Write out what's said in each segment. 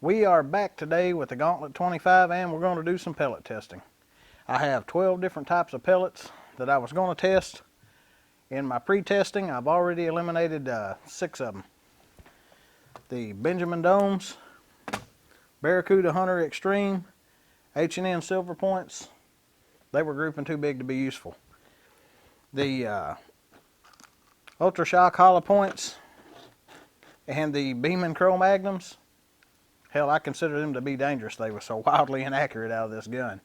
We are back today with the Gauntlet 25 and we're going to do some pellet testing. I have 12 different types of pellets that I was going to test. In my pre-testing, I've already eliminated 6 of them. The Benjamin Domes, Barracuda Hunter Extreme, H&N Silver Points. They were grouping too big to be useful. The Ultra Shock Hollow Points and the Beeman Crow Magnums. Hell, I consider them to be dangerous. They were so wildly inaccurate out of this gun.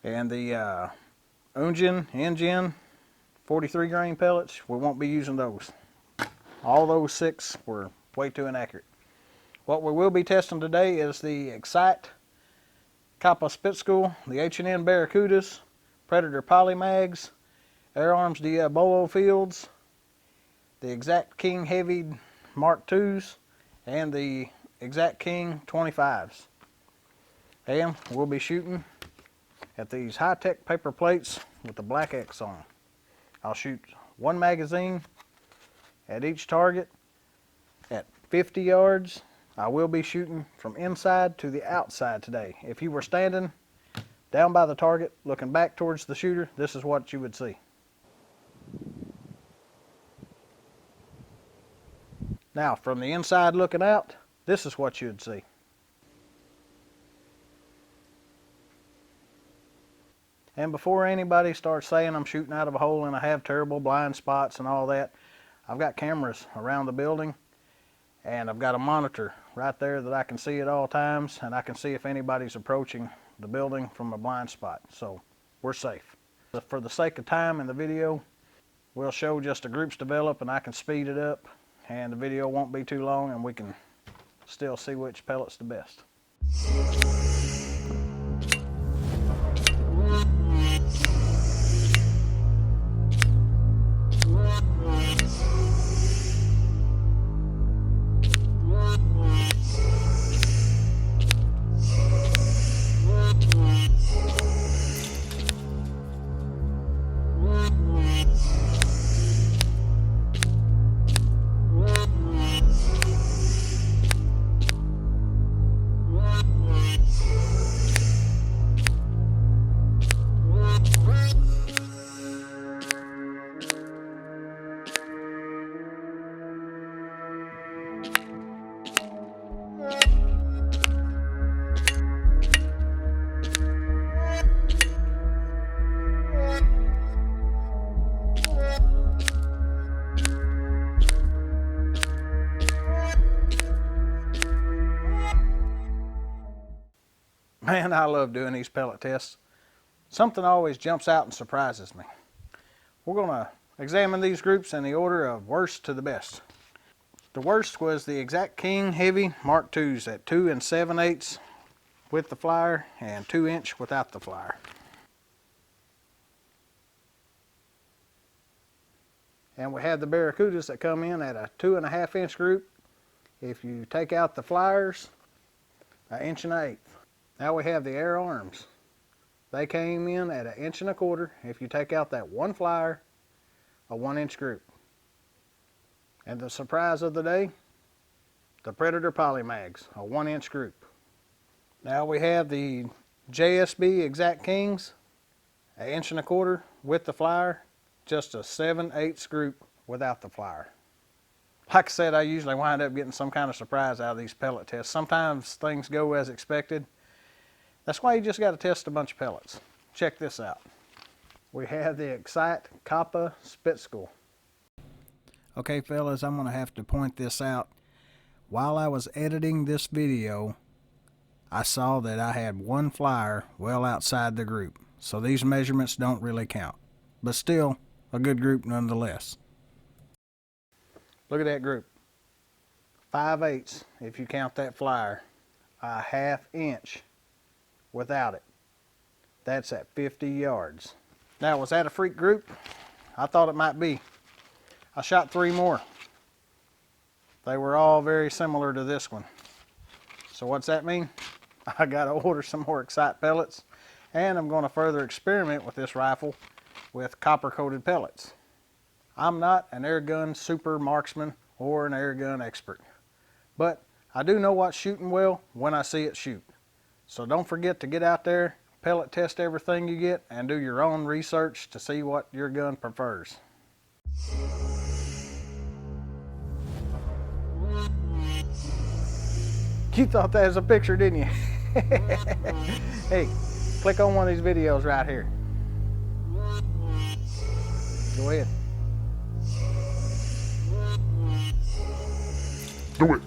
And the Engine 43 grain pellets, we won't be using those. All those 6 were way too inaccurate. What we will be testing today is the Excite Kappa Spitzkugel, the H&N Barracudas, Predator Polymags, Air Arms Diabolo Fields, the Exact King Heavy Mark IIs, and the Exact King 25s. And we'll be shooting at these high-tech paper plates with the black X on. I'll shoot 1 magazine at each target at 50 yards. I will be shooting from inside to the outside today. If you were standing down by the target looking back towards the shooter, this is what you would see. Now from the inside looking out, this is what you'd see. And before anybody starts saying I'm shooting out of a hole and I have terrible blind spots and all that, I've got cameras around the building and I've got a monitor right there that I can see at all times, and I can see if anybody's approaching the building from a blind spot, so we're safe. For the sake of time in the video, we'll show just the groups develop and I can speed it up and the video won't be too long and we can still see which pellet's the best. Man, I love doing these pellet tests. Something always jumps out and surprises me. We're going to examine these groups in the order of worst to the best. The worst was the Exact King Heavy Mark IIs at 2 7/8 with the flyer and 2 inch without the flyer. And we have the Barracudas that come in at a 2 1/2 inch group. If you take out the flyers, 1 1/8 inch. Now we have the Air Arms. They came in at 1 1/4 inch. If you take out that 1 flyer, a 1 inch group. And the surprise of the day, the Predator Polymags, a 1 inch group. Now we have the JSB Exact Kings, 1 1/4 inch with the flyer, just a 7/8 group without the flyer. Like I said, I usually wind up getting some kind of surprise out of these pellet tests. Sometimes things go as expected. That's why you just got to test a bunch of pellets. Check this out. We have the Excite Kappa Spitzkugel. Okay fellas, I'm going to have to point this out. While I was editing this video, I saw that I had 1 flyer well outside the group. So these measurements don't really count. But still, a good group nonetheless. Look at that group. 5/8 if you count that flyer. A 1/2 inch without it. That's at 50 yards. Now, was that a freak group? I thought it might be. I shot 3 more. They were all very similar to this one. So what's that mean? I got to order some more Excite pellets, and I'm going to further experiment with this rifle with copper coated pellets. I'm not an air gun super marksman or an air gun expert, but I do know what's shooting well when I see it shoot. So don't forget to get out there, pellet test everything you get, and do your own research to see what your gun prefers. You thought that was a picture, didn't you? Hey, click on one of these videos right here. Go ahead. Do it.